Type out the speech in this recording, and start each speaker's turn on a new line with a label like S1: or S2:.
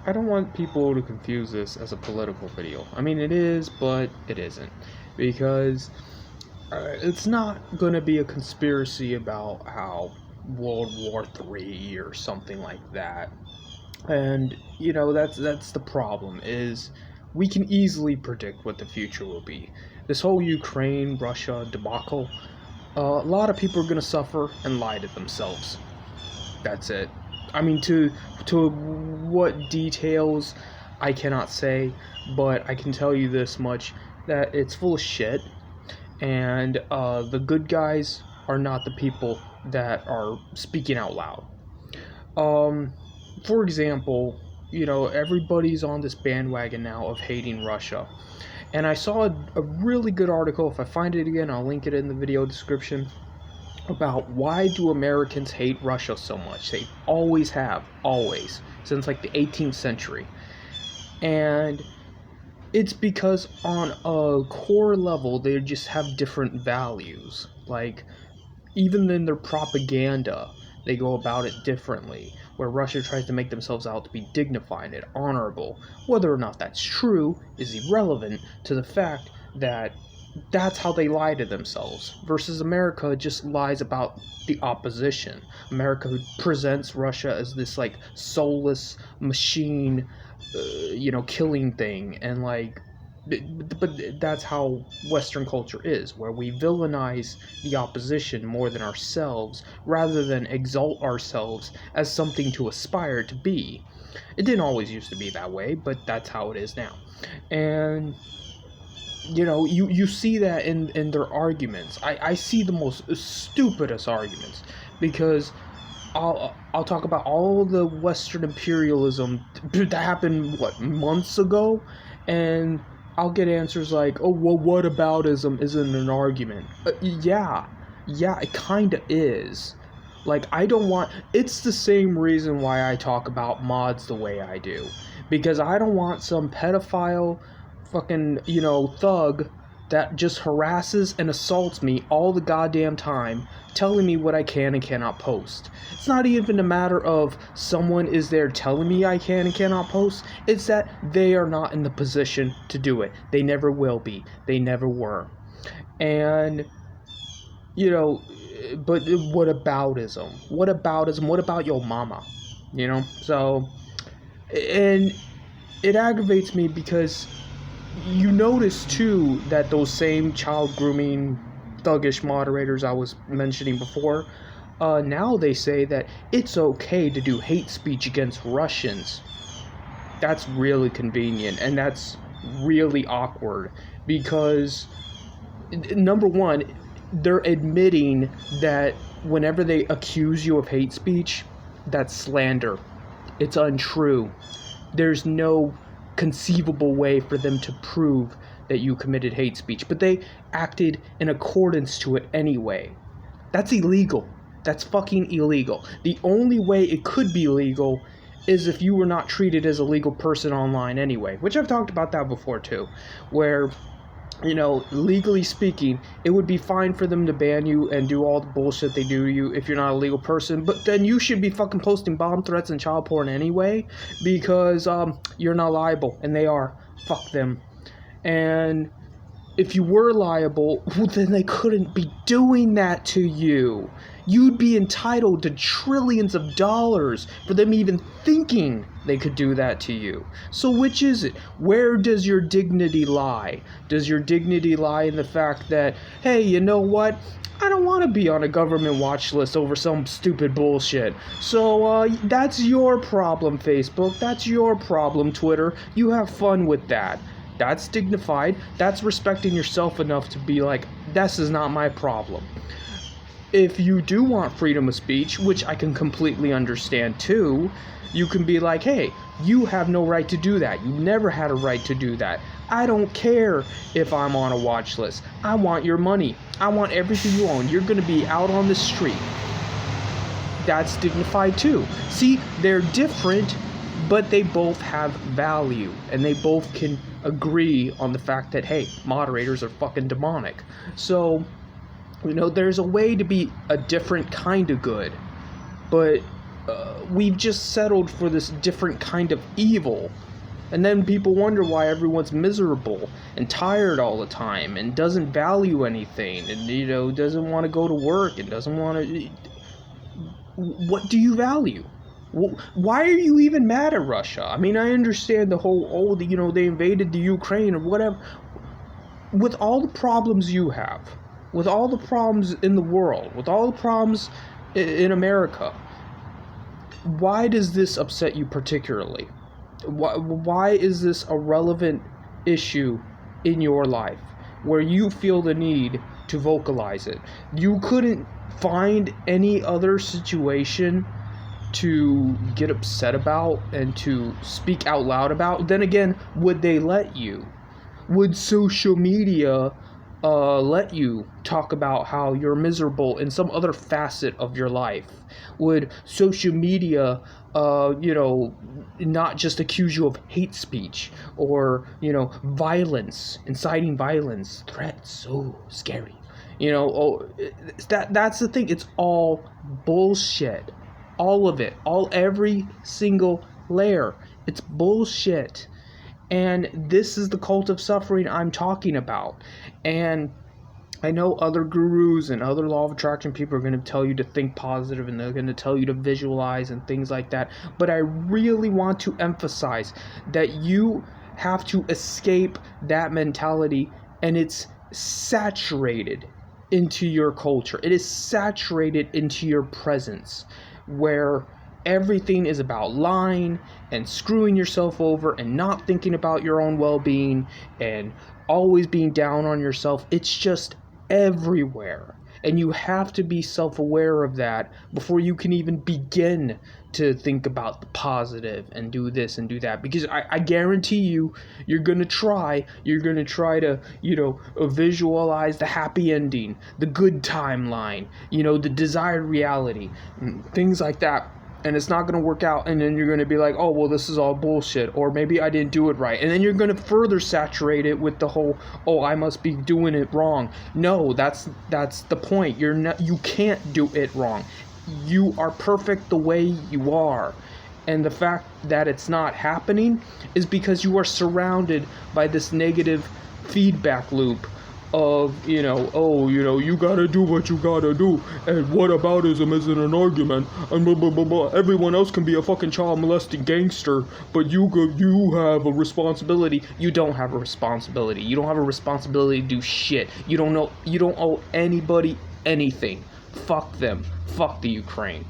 S1: I don't want people to confuse this as a political video. I mean, it is, but it isn't. Because it's not going to be a conspiracy about how World War III or something like that. And, that's the problem, is we can easily predict what the future will be. This whole Ukraine-Russia debacle, a lot of people are going to suffer and lie to themselves. That's it. I mean, to what details I cannot say, but I can tell you this much, that it's full of shit, and the good guys are not the people that are speaking out loud. For example, everybody's on this bandwagon now of hating Russia. And I saw a really good article. If I find it again, I'll link it in the video description, about why do Americans hate Russia so much. They always have, always, since like the 18th century. And it's because on a core level, they just have different values. Like, even in their propaganda, they go about it differently, where Russia tries to make themselves out to be dignified and honorable. Whether or not that's true is irrelevant to the fact that that's how they lie to themselves, versus America just lies about the opposition. America presents Russia as this like soulless machine, killing thing, and like, but that's how Western culture is, where we villainize the opposition more than ourselves, rather than exalt ourselves as something to aspire to be. It didn't always used to be that way, but that's how it is now. And you see that in their arguments. I see the most stupidest arguments, because I'll talk about all the Western imperialism that happened, months ago, and I'll get answers like, oh, well, whataboutism isn't an argument. Yeah, it kinda is. Like, it's the same reason why I talk about mods the way I do. Because I don't want some pedophile fucking, thug that just harasses and assaults me all the goddamn time, telling me what I can and cannot post. It's not even a matter of someone is there telling me I can and cannot post. It's that they are not in the position to do it. They never will be. They never were. And, but what aboutism? What aboutism? What about your mama? So, and it aggravates me because you notice too that those same child grooming thuggish moderators I was mentioning before, now they say that it's okay to do hate speech against Russians. That's really convenient, and that's really awkward, because number one, they're admitting that whenever they accuse you of hate speech, that's slander. It's untrue. There's no conceivable way for them to prove that you committed hate speech, but they acted in accordance to it anyway. That's illegal. That's fucking illegal. The only way it could be legal is if you were not treated as a legal person online anyway, which I've talked about that before too, where, legally speaking, it would be fine for them to ban you and do all the bullshit they do to you if you're not a legal person, but then you should be fucking posting bomb threats and child porn anyway, because you're not liable, and they are. Fuck them. And if you were liable, well, then they couldn't be doing that to you. You'd be entitled to trillions of dollars for them even thinking they could do that to you. So which is it? Where does your dignity lie? Does your dignity lie in the fact that, hey, you know what? I don't want to be on a government watch list over some stupid bullshit. So that's your problem, Facebook. That's your problem, Twitter. You have fun with that. That's dignified. That's respecting yourself enough to be like, this is not my problem. If you do want freedom of speech, which I can completely understand too, you can be like, hey, you have no right to do that. You never had a right to do that. I don't care if I'm on a watch list. I want your money. I want everything you own. You're going to be out on the street. That's dignified too. See, they're different, but they both have value, and they both can agree on the fact that, hey, moderators are fucking demonic. So, there's a way to be a different kind of good, but we've just settled for this different kind of evil. And then people wonder why everyone's miserable and tired all the time and doesn't value anything and, doesn't want to go to work and doesn't want to. What do you value? Why are you even mad at Russia? I mean, I understand the whole, they invaded the Ukraine or whatever. With all the problems you have, with all the problems in the world, with all the problems in America, why does this upset you particularly? Why is this a relevant issue in your life where you feel the need to vocalize it? You couldn't find any other situation to get upset about and to speak out loud about. Then again, would they let you? Would social media let you talk about how you're miserable in some other facet of your life? Would social media, not just accuse you of hate speech or, violence, inciting violence, threats, so scary. That's the thing. It's all bullshit. All of it. Every single layer. It's bullshit. And this is the cult of suffering I'm talking about. And I know other gurus and other law of attraction people are going to tell you to think positive and they're going to tell you to visualize and things like that. But I really want to emphasize that you have to escape that mentality, and it's saturated into your culture. It is saturated into your presence, where everything is about lying and screwing yourself over and not thinking about your own well-being and always being down on yourself. It's just everywhere. And you have to be self-aware of that before you can even begin to think about the positive and do this and do that. Because I guarantee you're going to try to, visualize the happy ending, the good timeline, the desired reality, things like that. And it's not going to work out, and then you're going to be like, oh, well, this is all bullshit, or maybe I didn't do it right. And then you're going to further saturate it with the whole, oh, I must be doing it wrong. No, that's the point. You can't do it wrong. You are perfect the way you are. And the fact that it's not happening is because you are surrounded by this negative feedback loop of, you gotta do what you gotta do, and whataboutism isn't an argument, and blah, blah, blah, blah. Everyone else can be a fucking child molesting gangster, but you have a responsibility. You don't have a responsibility. You don't have a responsibility to do shit. You don't owe anybody anything. Fuck them. Fuck the Ukraine.